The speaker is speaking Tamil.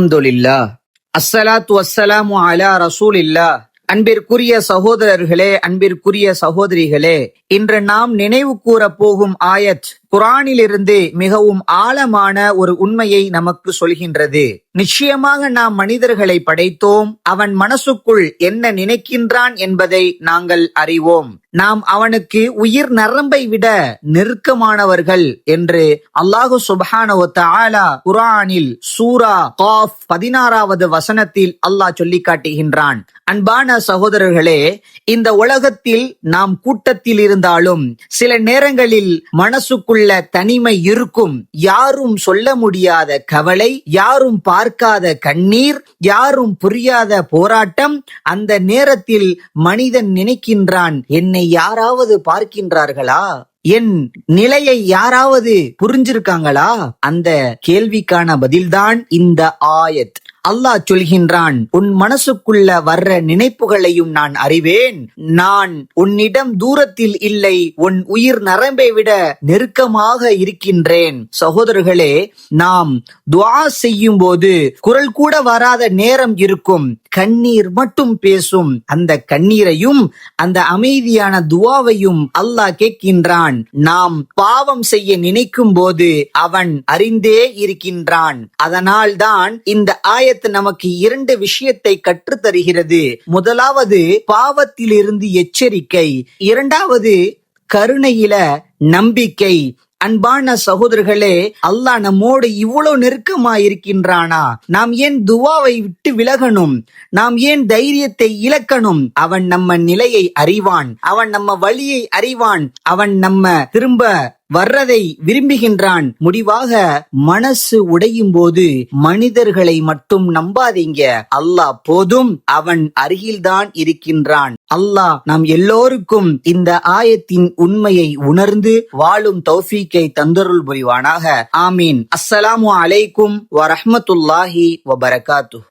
அல்ஹம்துலில்லாஹ். அஸ்ஸலாத்து வஸ்ஸலாமு அலா ரசூலில்லாஹ். அன்பிற்குரிய சகோதரர்களே, அன்பிற்குரிய சகோதரிகளே, இன்று நாம் நினைவு கூற போகும் ஆயத் குர்ஆனிலிருந்து மிகவும் ஆழமான ஒரு உண்மையை நமக்கு சொல்கின்றது. நிச்சயமாக நாம் மனிதர்களை படைத்தோம், அவன் மனசுக்குள் என்ன நினைக்கின்றான் என்பதை நாங்கள் அறிவோம். நாம் அவனுக்கு உயிர் நரம்பை விட நெருக்கமானவர்கள் என்று அல்லாஹு சுப்ஹானஹு வ தஆலா குர்ஆனில் சூரா காஃப் 16வது வசனத்தில் அல்லாஹ் சொல்லி காட்டுகின்றான். அன்பான சகோதரர்களே, இந்த உலகத்தில் நாம் கூட்டத்தில் இருந்தாலும் சில நேரங்களில் மனசுக்குள்ள தனிமை இருக்கும். யாரும் சொல்ல முடியாத கவலை, யாரும் பார்க்காத கண்ணீர், யாரும் புரியாத போராட்டம். அந்த நேரத்தில் மனிதன் நினைக்கின்றான், என்னை யாராவது பார்க்கின்றார்களா, என் நிலையை யாராவது புரிஞ்சிருக்காங்களா? அந்த கேள்விக்கான பதில்தான் இந்த ஆயத். அல்லாஹ் சொல்கின்றான், உன் மனசுக்குள்ள வர்ற நினைப்புகளையும் நான் அறிவேன். நான் உன்னிடம் தூரத்தில் இல்லை, உன் உயிர் நரம்பை விட நெருக்கமாக இருக்கின்றேன். சகோதரர்களே, நாம் துஆ செய்யும் போது குரல் கூட வராத நேரம் இருக்கும். கண்ணீர் மட்டும் பேசும். அந்த கண்ணீரையும் அந்த அமைதியான துஆவையும் அல்லாஹ் கேட்கின்றான். நாம் பாவம் செய்ய நினைக்கும் போது அவன் அறிந்தே இருக்கின்றான். அதனால்தான் இந்த ஆயத் நமக்கு 2 விஷயத்தை கற்றுத் தருகிறது. முதலாவது, பாவத்திலிருந்து எச்சரிக்கை. இரண்டாவது, கருணையில நம்பிக்கை. அன்பான சகோதரர்களே, அல்லாஹ் நம்மோடு இவ்வளவு நெருக்கமா இருக்கின்றானா? நாம் ஏன் துவாவை விட்டு விலகணும்? நாம் ஏன் தைரியத்தை இழக்கணும்? அவன் நம்ம நிலையை அறிவான், அவன் நம்ம வழியை அறிவான், அவன் நம்ம திரும்ப வர்றதை விரும்புகின்றான். முடிவாக மனசு உடையும் போது மனிதர்களை மட்டும் நம்பாதீங்க, அல்லாஹ் போதும், அவன் அருகில்தான் இருக்கின்றான். அல்லாஹ் நம் எல்லோருக்கும் இந்த ஆயத்தின் உண்மையை உணர்ந்து வாழும் தௌஃபீக்கை தந்தருள் புரிவானாக. ஆமீன். அஸ்ஸலாமு அலைக்கும் வரஹ்மத்துல்லாஹி வபரகாத்துஹு.